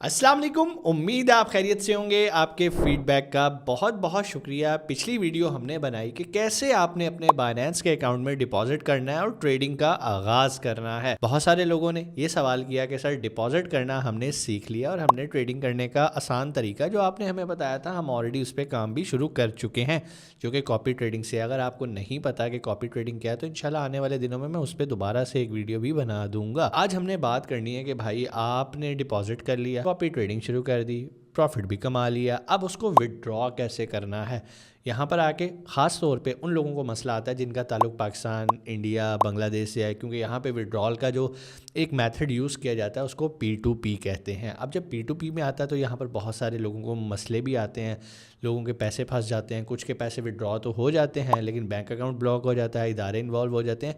अस्सलाम वालेकुम। उम्मीद है आप खैरियत से होंगे। आपके फीडबैक का बहुत बहुत शुक्रिया। पिछली वीडियो हमने बनाई कि कैसे आपने अपने बाइनेंस के अकाउंट में डिपॉजिट करना है और ट्रेडिंग का आगाज़ करना है। बहुत सारे लोगों ने ये सवाल किया कि सर डिपॉजिट करना हमने सीख लिया और हमने ट्रेडिंग करने का आसान तरीका जो आपने हमें बताया था हम ऑलरेडी उस पर काम भी शुरू कर चुके हैं, जो कि कॉपी ट्रेडिंग से। अगर आपको नहीं पता कि कॉपी ट्रेडिंग क्या है तो इंशाल्लाह आने वाले दिनों में मैं उस पर दोबारा से एक वीडियो भी बना दूंगा। आज हमने बात करनी है कि भाई आपने डिपॉजिट कर लिया, कॉपी ट्रेडिंग शुरू कर दी, प्रॉफिट भी कमा लिया, अब उसको विड्रॉ कैसे करना है। यहाँ पर आके ख़ास तौर पे उन लोगों को मसला आता है जिनका ताल्लुक पाकिस्तान, इंडिया, बांग्लादेश से है, क्योंकि यहाँ पे विड्रॉल का जो एक मेथड यूज़ किया जाता है उसको P2P कहते हैं। अब जब P2P में आता है तो यहाँ पर बहुत सारे लोगों को मसले भी आते हैं, लोगों के पैसे फंस जाते हैं। कुछ के पैसे विड्रॉ तो हो जाते हैं लेकिन बैंक अकाउंट ब्लॉक हो जाता है, इदारे इन्वॉल्व हो जाते हैं।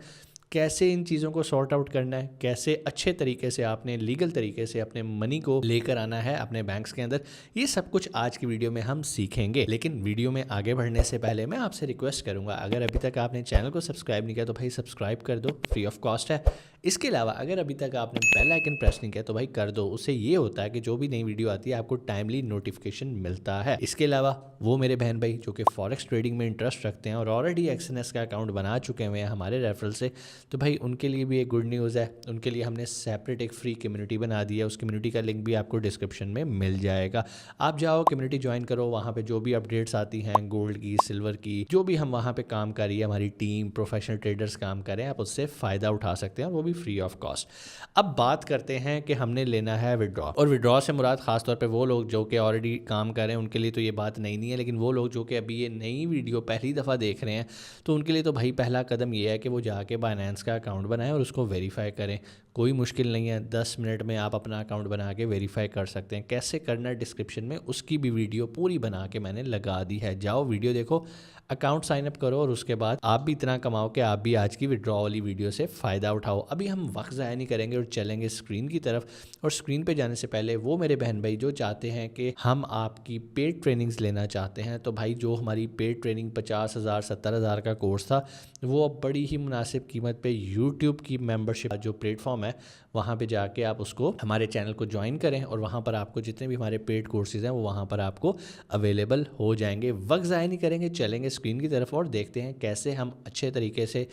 कैसे इन चीज़ों को सॉर्ट आउट करना है, कैसे अच्छे तरीके से आपने लीगल तरीके से अपने मनी को लेकर आना है अपने बैंक्स के अंदर, ये सब कुछ आज की वीडियो में हम सीखेंगे। लेकिन वीडियो में आगे बढ़ने से पहले मैं आपसे रिक्वेस्ट करूंगा, अगर अभी तक आपने चैनल को सब्सक्राइब नहीं किया तो भाई सब्सक्राइब कर दो, फ्री ऑफ कॉस्ट है। इसके अलावा अगर अभी तक आपने बेल आइकन प्रेस नहीं किया तो भाई कर दो, उससे ये होता है कि जो भी नई वीडियो आती है आपको टाइमली नोटिफिकेशन मिलता है। इसके अलावा वो मेरे बहन भाई जो कि फॉरेक्स ट्रेडिंग में इंटरेस्ट रखते हैं और ऑलरेडी XNS का अकाउंट बना चुके हुए हैं हमारे रेफरल से, तो भाई उनके लिए भी एक गुड न्यूज़ है। उनके लिए हमने सेपरेट एक फ्री कम्युनिटी बना दी है, उस कम्युनिटी का लिंक भी आपको डिस्क्रिप्शन में मिल जाएगा। आप जाओ कम्युनिटी ज्वाइन करो, वहाँ पे जो भी अपडेट्स आती हैं गोल्ड की, सिल्वर की, जो भी हम वहाँ पे काम कर रही है हमारी टीम, प्रोफेशनल ट्रेडर्स काम करें, आप उससे फ़ायदा उठा सकते हैं और वो भी फ्री ऑफ कॉस्ट। अब बात करते हैं कि हमने लेना है विड्रॉ, और विड्रॉ से मुराद खास तौर पे वो लोग जो कि ऑलरेडी काम कर रहे हैं उनके लिए तो ये बात नई नहीं है, लेकिन वो लोग जो कि अभी ये नई वीडियो पहली दफ़ा देख रहे हैं तो उनके लिए तो भाई पहला कदम ये है कि वो जाके बाइनेंस का अकाउंट बनाएं और उसको वेरीफाई करें। कोई मुश्किल नहीं है, 10 मिनट में आप अपना अकाउंट बना के वेरीफाई कर सकते हैं। कैसे करना है डिस्क्रिप्शन में उसकी भी वीडियो पूरी बना के मैंने लगा दी है, जाओ वीडियो देखो, अकाउंट साइन अप करो और उसके बाद आप भी इतना कमाओ कि आप भी आज की विड्रॉ वाली वीडियो से फ़ायदा उठाओ। अभी हम वक्त ज़ाया नहीं करेंगे और चलेंगे स्क्रीन की तरफ। और स्क्रीन पे जाने से पहले वो मेरे बहन भाई जो चाहते हैं कि हम आपकी पेड ट्रेनिंग्स लेना चाहते हैं, तो भाई जो हमारी पेड ट्रेनिंग 50,000 70,000 का कोर्स था वो अब बड़ी ही मुनासिब कीमत पे यूट्यूब की मेंबरशिप जो प्लेटफॉर्म है वहाँ पे जाके आप उसको हमारे चैनल को ज्वाइन करें और वहाँ पर आपको जितने भी हमारे पेड कोर्सेज़ हैं वो वहाँ पर आपको अवेलेबल हो जाएंगे। वक्त ज़ाया नहीं करेंगे, चलेंगे स्क्रीन की तरफ और देखते हैं कैसे हम अच्छे तरीके से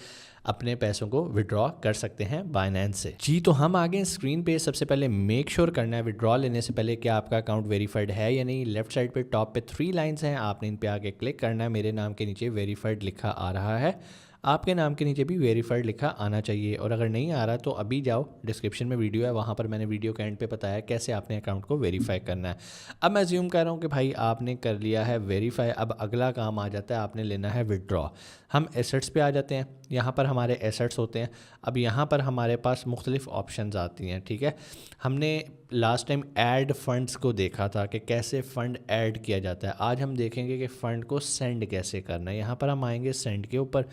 अपने पैसों को विड्रॉ कर सकते हैं बाइनेंस से। जी तो हम आगे स्क्रीन पे सबसे पहले मेक श्योर करना है विड्रॉ लेने से पहले कि आपका अकाउंट वेरीफाइड है या नहीं। लेफ्ट साइड पे टॉप पे 3 लाइंस हैं, आपने इन पे आगे क्लिक करना है। मेरे नाम के नीचे वेरीफाइड लिखा आ रहा है, आपके नाम के नीचे भी वेरीफाइड लिखा आना चाहिए, और अगर नहीं आ रहा तो अभी जाओ डिस्क्रिप्शन में वीडियो है, वहाँ पर मैंने वीडियो के एंड पे बताया कैसे आपने अकाउंट को वेरीफाई करना है। अब मैं अज्यूम कर रहा हूँ कि भाई आपने कर लिया है वेरीफाई, अब अगला काम आ जाता है आपने लेना है विड्रॉ। हम एसेट्स पे आ जाते हैं, यहाँ पर हमारे एसेट्स होते हैं। अब यहाँ पर हमारे पास मुख्तलिफ ऑप्शंस आती हैं, ठीक है। हमने लास्ट टाइम ऐड फंड्स को देखा था कि कैसे फ़ंड ऐड किया जाता है, आज हम देखेंगे कि फ़ंड को सेंड कैसे करना है। यहाँ पर हम आएंगे सेंड के ऊपर,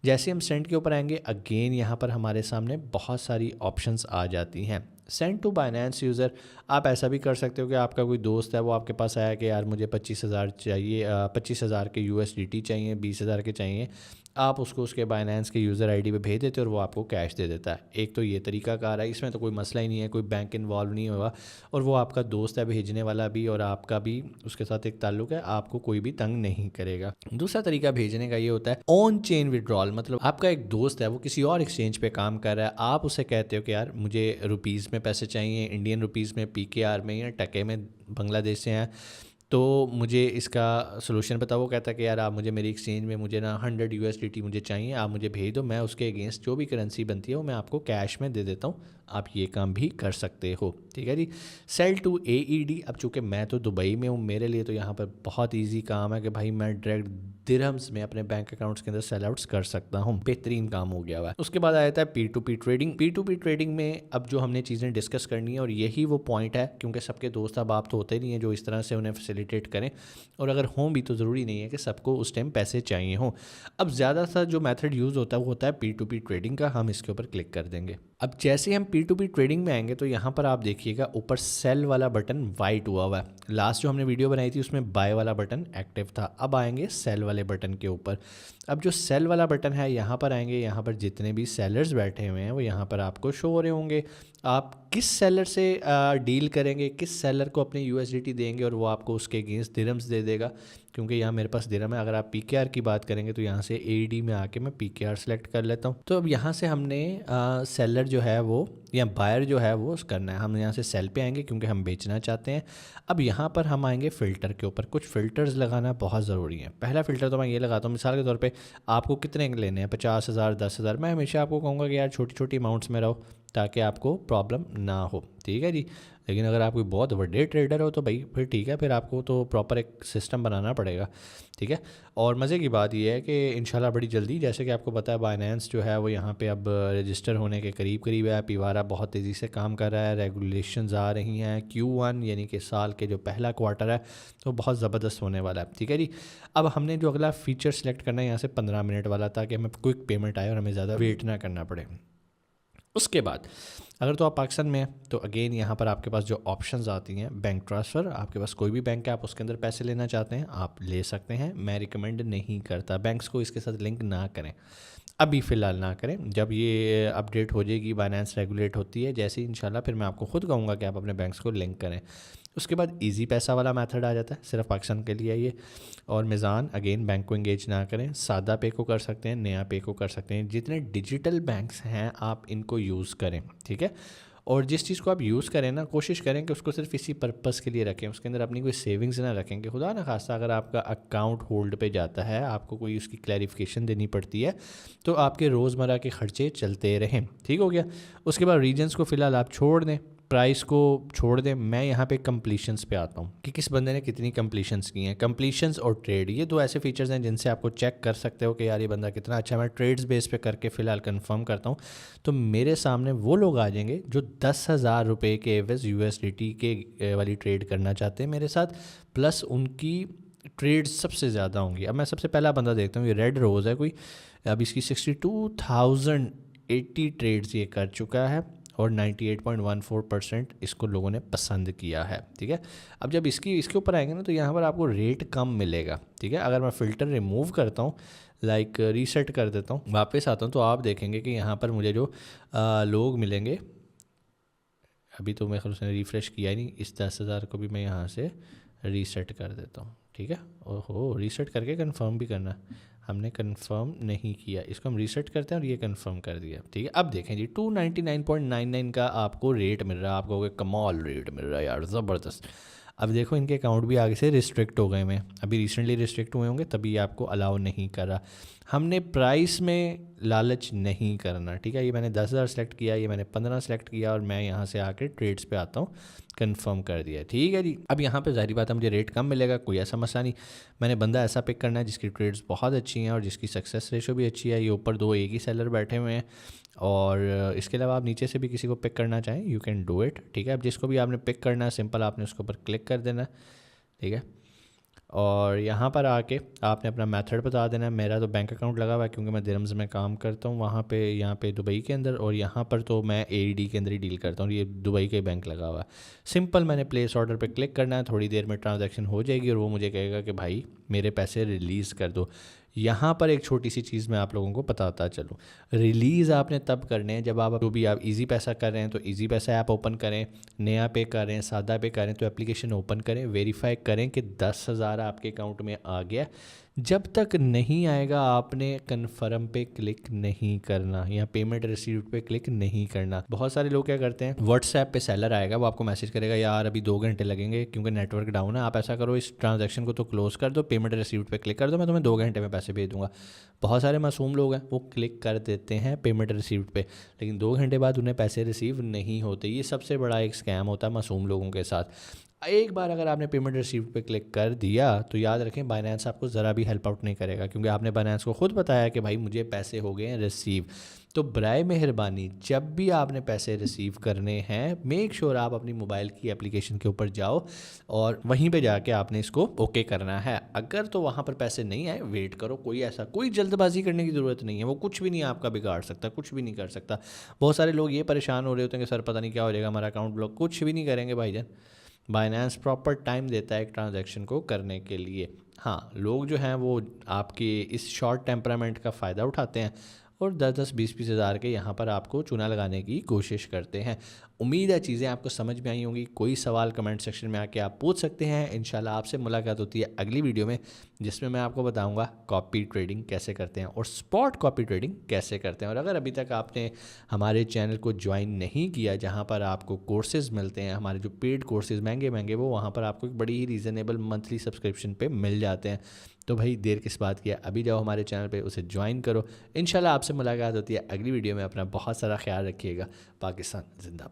जैसे हम सेंड के ऊपर आएंगे अगेन यहाँ पर हमारे सामने बहुत सारी ऑप्शंस आ जाती हैं। सेंड टू बाइनेंस यूज़र, आप ऐसा भी कर सकते हो कि आपका कोई दोस्त है वो आपके पास आया कि यार मुझे 25,000 चाहिए, 25,000 के USDT चाहिए, 20,000 के चाहिए, आप उसको उसके बाइनेंस के यूज़र आईडी पे भेज देते हो और वो आपको कैश दे देता है। एक तो ये तरीका कार है, इसमें तो कोई मसला ही नहीं है, कोई बैंक इन्वॉल्व नहीं होगा और वो आपका दोस्त है भेजने वाला भी और आपका भी उसके साथ एक ताल्लुक है, आपको कोई भी तंग नहीं करेगा। दूसरा तरीका भेजने का ये होता है ऑन चेन विड्रॉल, मतलब आपका एक दोस्त है वो किसी और एक्सचेंज पे काम कर रहा है, आप उसे कहते हो कि यार मुझे रुपीज़ में पैसे चाहिए, इंडियन रुपीज़ में, PKR में या टके में, बांग्लादेश से हैं, तो मुझे इसका सोल्यूशन बताओ। वो कहता है कि यार आप मुझे मेरी एक्सचेंज में मुझे ना 100 USDT मुझे चाहिए, आप मुझे भेज दो, मैं उसके अगेंस्ट जो भी करेंसी बनती है वो मैं आपको कैश में दे देता हूँ। आप ये काम भी कर सकते हो, ठीक है जी। सेल टू AED, अब चूँकि मैं तो दुबई में हूँ, मेरे लिए तो यहाँ पर बहुत ईजी काम है कि भाई मैं डायरेक्ट दिरहम्स में अपने बैंक अकाउंट्स के अंदर सेल आउट्स कर सकता हूँ, बेहतरीन काम हो गया हुआ है। उसके बाद आ जाता है P2P ट्रेडिंग। P2P ट्रेडिंग में अब जो हमने चीज़ें डिस्कस करनी है, और यही वो पॉइंट है क्योंकि सबके दोस्त अब आप तो होते नहीं हैं जो इस तरह से उन्हें फैसिलिटेट करें, और अगर हों भी तो ज़रूरी नहीं है कि सबको उस टाइम पैसे चाहिए हों। अब ज़्यादातर जो मेथड यूज़ होता है वो होता है P2P ट्रेडिंग का, हम इसके ऊपर क्लिक कर देंगे। अब जैसे हम P2P ट्रेडिंग में आएंगे तो यहाँ पर आप देखिएगा ऊपर सेल वाला बटन वाइट हुआ हुआ है। लास्ट जो हमने वीडियो बनाई थी उसमें बाय वाला बटन एक्टिव था, अब आएंगे सेल वाले बटन के ऊपर। अब जो सेल वाला बटन है यहाँ पर आएंगे, यहाँ पर जितने भी सेलर्स बैठे हुए हैं वो यहाँ पर आपको शो हो रहे होंगे। आप किस सेलर से डील करेंगे, किस सेलर को अपने यूएसडीटी देंगे और वो आपको उसके अगेंस्ट दिरम्स दे देगा, क्योंकि यहाँ मेरे पास दिरम है। अगर आप पीकेआर की बात करेंगे तो यहाँ से एडी में आके मैं पीकेआर सेलेक्ट कर लेता हूँ। तो अब यहाँ से हमने सेलर जो है वो या बायर जो है वो करना है। हम यहाँ से सेल पे आएंगे क्योंकि हम बेचना चाहते हैं। अब यहाँ पर हम आएंगे फ़िल्टर के ऊपर। कुछ फ़िल्टर्स लगाना बहुत ज़रूरी है। पहला फ़िल्टर तो मैं ये लगाता हूँ, मिसाल के तौर पे आपको कितने लेने हैं, 50,000, 10,000। मैं हमेशा आपको कहूँगा कि यार छोटी छोटी अमाउंट्स में रहो ताकि आपको प्रॉब्लम ना हो, ठीक है जी। लेकिन अगर आप कोई बहुत बड़े ट्रेडर हो तो भाई फिर ठीक है, फिर आपको तो प्रॉपर एक सिस्टम बनाना पड़ेगा, ठीक है। और मज़े की बात यह है कि इंशाल्लाह बड़ी जल्दी, जैसे कि आपको पता है बाइनेंस जो है वो यहाँ पे अब रजिस्टर होने के करीब है। पीवारा बहुत तेज़ी से काम कर रहा है, रेगुलेशंस आ रही हैं। Q1 यानी कि साल के जो पहला क्वार्टर है तो बहुत ज़बरदस्त होने वाला है, ठीक है जी। अब हमने जो अगला फ़ीचर सेलेक्ट करना है यहाँ से 15 मिनट वाला, ताकि हमें क्विक पेमेंट आए और हमें ज़्यादा वेट ना करना पड़े। उसके बाद अगर तो आप पाकिस्तान में हैं तो अगेन यहाँ पर आपके पास जो ऑप्शंस आती हैं, बैंक ट्रांसफ़र, आपके पास कोई भी बैंक है, आप उसके अंदर पैसे लेना चाहते हैं आप ले सकते हैं। मैं रिकमेंड नहीं करता, बैंक्स को इसके साथ लिंक ना करें, अभी फ़िलहाल ना करें। जब ये अपडेट हो जाएगी, बाइनेंस रेगुलेट होती है जैसे ही इंशाल्लाह, फिर मैं आपको खुद कहूँगा कि आप अपने बैंक्स को लिंक करें। उसके बाद इजी पैसा वाला मेथड आ जाता है, सिर्फ पाकिस्तान के लिए ये। और मीज़ान अगेन बैंक को इंगेज ना करें, सादा पे को कर सकते हैं, नया पे को कर सकते हैं। जितने डिजिटल बैंक्स हैं आप इनको यूज़ करें, ठीक है। और जिस चीज़ को आप यूज़ करें ना, कोशिश करें कि उसको सिर्फ इसी पर्पस के लिए रखें, उसके अंदर अपनी कोई सेविंग्स ना रखें कि खुदा ना खास्ता अगर आपका अकाउंट होल्ड पे जाता है, आपको कोई उसकी क्लैरिफिकेशन देनी पड़ती है, तो आपके रोज़मर्रा के ख़र्चे चलते रहें, ठीक हो गया। उसके बाद रीजन्स को फ़िलहाल आप छोड़ दें, प्राइस को छोड़ दें। मैं यहाँ पे कंप्लीशंस पे आता हूँ कि किस बंदे ने कितनी कंप्लीशंस की हैं। कंप्लीशंस और ट्रेड, ये दो ऐसे फीचर्स हैं जिनसे आपको चेक कर सकते हो कि यार ये बंदा कितना अच्छा है। मैं ट्रेड्स बेस पे करके फ़िलहाल कंफर्म करता हूँ, तो मेरे सामने वो लोग आ जाएंगे जो 10,000 रुपये के एवज USDT के वाली ट्रेड करना चाहते हैं मेरे साथ, प्लस उनकी ट्रेड सबसे ज़्यादा होंगी। अब मैं सबसे पहला बंदा देखता हूँ, ये रेड रोज़ है कोई, अब इसकी 62,080 ट्रेड्स ये कर चुका है और 98.14% इसको लोगों ने पसंद किया है, ठीक है। अब जब इसके ऊपर आएंगे ना तो यहाँ पर आपको रेट कम मिलेगा, ठीक है। अगर मैं फ़िल्टर रिमूव करता हूँ, लाइक रीसेट कर देता हूँ, वापस आता हूँ, तो आप देखेंगे कि यहाँ पर मुझे जो लोग मिलेंगे, अभी तो मैं उसने रिफ़्रेश किया ही नहीं, इस 10,000 को भी मैं यहाँ से रीसेट कर देता हूँ, ठीक है। ओहो, रीसेट करके कंफर्म भी करना, हमने कंफर्म नहीं किया, इसको हम रीसेट करते हैं और ये कंफर्म कर दिया, ठीक है। अब देखें जी 299.99 का आपको रेट मिल रहा है, आपको कमाल रेट मिल रहा है यार, ज़बरदस्त। अब देखो इनके अकाउंट भी आगे से रिस्ट्रिक्ट हो गए हैं, अभी रिसेंटली रिस्ट्रिक्ट हुए होंगे तभी आपको अलाउ नहीं करा। हमने प्राइस में लालच नहीं करना, ठीक है। ये मैंने 10,000 सेलेक्ट किया, ये मैंने 15 सेलेक्ट किया और मैं यहाँ से आकर ट्रेड्स पे आता हूँ, कंफर्म कर दिया, ठीक है जी। अब यहाँ पे ज़ाहिर बात है मुझे रेट कम मिलेगा, कोई ऐसा मसला नहीं। मैंने बंदा ऐसा पिक करना है जिसकी ट्रेड्स बहुत अच्छी हैं और जिसकी सक्सेस रेशो भी अच्छी है। ये ऊपर दो एक ही सेलर बैठे हुए हैं, और इसके अलावा आप नीचे से भी किसी को पिक करना चाहें यू कैन डू इट, ठीक है। अब जिसको भी आपने पिक करना है सिंपल आपने उसके ऊपर क्लिक कर देना, ठीक है। और यहाँ पर आके आपने अपना मेथड बता देना है। मेरा तो बैंक अकाउंट लगा हुआ है क्योंकि मैं दिरहम्स में काम करता हूँ वहाँ पे, यहाँ पे दुबई के अंदर, और यहाँ पर तो मैं AED के अंदर ही डील करता हूँ, ये दुबई के बैंक लगा हुआ है। सिंपल मैंने प्लेस ऑर्डर पे क्लिक करना है, थोड़ी देर में ट्रांजैक्शन हो जाएगी और वो मुझे कहेगा कि भाई मेरे पैसे रिलीज़ कर दो। यहाँ पर एक छोटी सी चीज़ मैं आप लोगों को बताता चलूँ, रिलीज़ आपने तब करने हैं जब आप जो भी आप इजी पैसा कर रहे हैं तो इजी पैसा ऐप ओपन करें, नया पे कर रहे हैं, सादा पे कर रहे हैं तो एप्लीकेशन ओपन करें, वेरीफाई करें कि 10,000 आपके अकाउंट में आ गया। जब तक नहीं आएगा आपने कन्फर्म पे क्लिक नहीं करना या पेमेंट रिसीव्ड पे क्लिक नहीं करना। बहुत सारे लोग क्या करते हैं, व्हाट्सएप पे सेलर आएगा, वो आपको मैसेज करेगा यार अभी 2 घंटे लगेंगे क्योंकि नेटवर्क डाउन है, आप ऐसा करो इस ट्रांजैक्शन को तो क्लोज कर दो, पेमेंट रिसीव्ड पे क्लिक कर दो, मैं तुम्हें 2 घंटे में पैसे भेज दूंगा। बहुत सारे मासूम लोग हैं वो क्लिक कर देते हैं पेमेंट रिसीव्ड पे, लेकिन 2 घंटे बाद उन्हें पैसे रिसीव नहीं होते। ये सबसे बड़ा एक स्कैम होता है मासूम लोगों के साथ। एक बार अगर आपने पेमेंट रिसीव्ड पे क्लिक कर दिया तो याद रखें बाइनेंस आपको ज़रा भी हेल्प आउट नहीं करेगा, क्योंकि आपने बाइनेंस को खुद बताया कि भाई मुझे पैसे हो गए हैं रिसीव। तो बराए मेहरबानी जब भी आपने पैसे रिसीव करने हैं मेक श्योर आप अपनी मोबाइल की एप्लीकेशन के ऊपर जाओ और वहीं पे जाके आपने इसको ओके करना है। अगर तो वहाँ पर पैसे नहीं आए वेट करो, कोई जल्दबाजी करने की ज़रूरत नहीं है, वो कुछ भी नहीं आपका बिगाड़ सकता, कुछ भी नहीं कर सकता। बहुत सारे लोग ये परेशान हो रहे होते हैं कि सर पता नहीं क्या हो जाएगा हमारा अकाउंट ब्लॉक, कुछ भी नहीं करेंगे भाईजान। बाइनेंस प्रॉपर टाइम देता है एक ट्रांजैक्शन को करने के लिए। हाँ, लोग जो हैं वो आपके इस शॉर्ट टेम्परामेंट का फ़ायदा उठाते हैं और 10-10 20-20 हज़ार के यहाँ पर आपको चूना लगाने की कोशिश करते हैं। उम्मीद है चीज़ें आपको समझ में आई होंगी। कोई सवाल कमेंट सेक्शन में आके आप पूछ सकते हैं। इंशाल्लाह आपसे मुलाकात होती है अगली वीडियो में, जिसमें मैं आपको बताऊंगा कॉपी ट्रेडिंग कैसे करते हैं और स्पॉट कॉपी ट्रेडिंग कैसे करते हैं। और अगर अभी तक आपने हमारे चैनल को ज्वाइन नहीं किया, जहां पर आपको कोर्सेज़ मिलते हैं, हमारे जो पेड कोर्सेज़ महंगे महंगे, वो वहाँ पर आपको एक बड़ी ही रीज़नेबल मंथली सब्सक्रिप्शन पे मिल जाते हैं। तो भाई देर किस बात की है, अभी जाओ हमारे चैनल पे, उसे ज्वाइन करो। इंशाल्लाह आपसे मुलाकात होती है अगली वीडियो में। अपना बहुत सारा ख्याल रखिएगा। पाकिस्तान जिंदाबाद।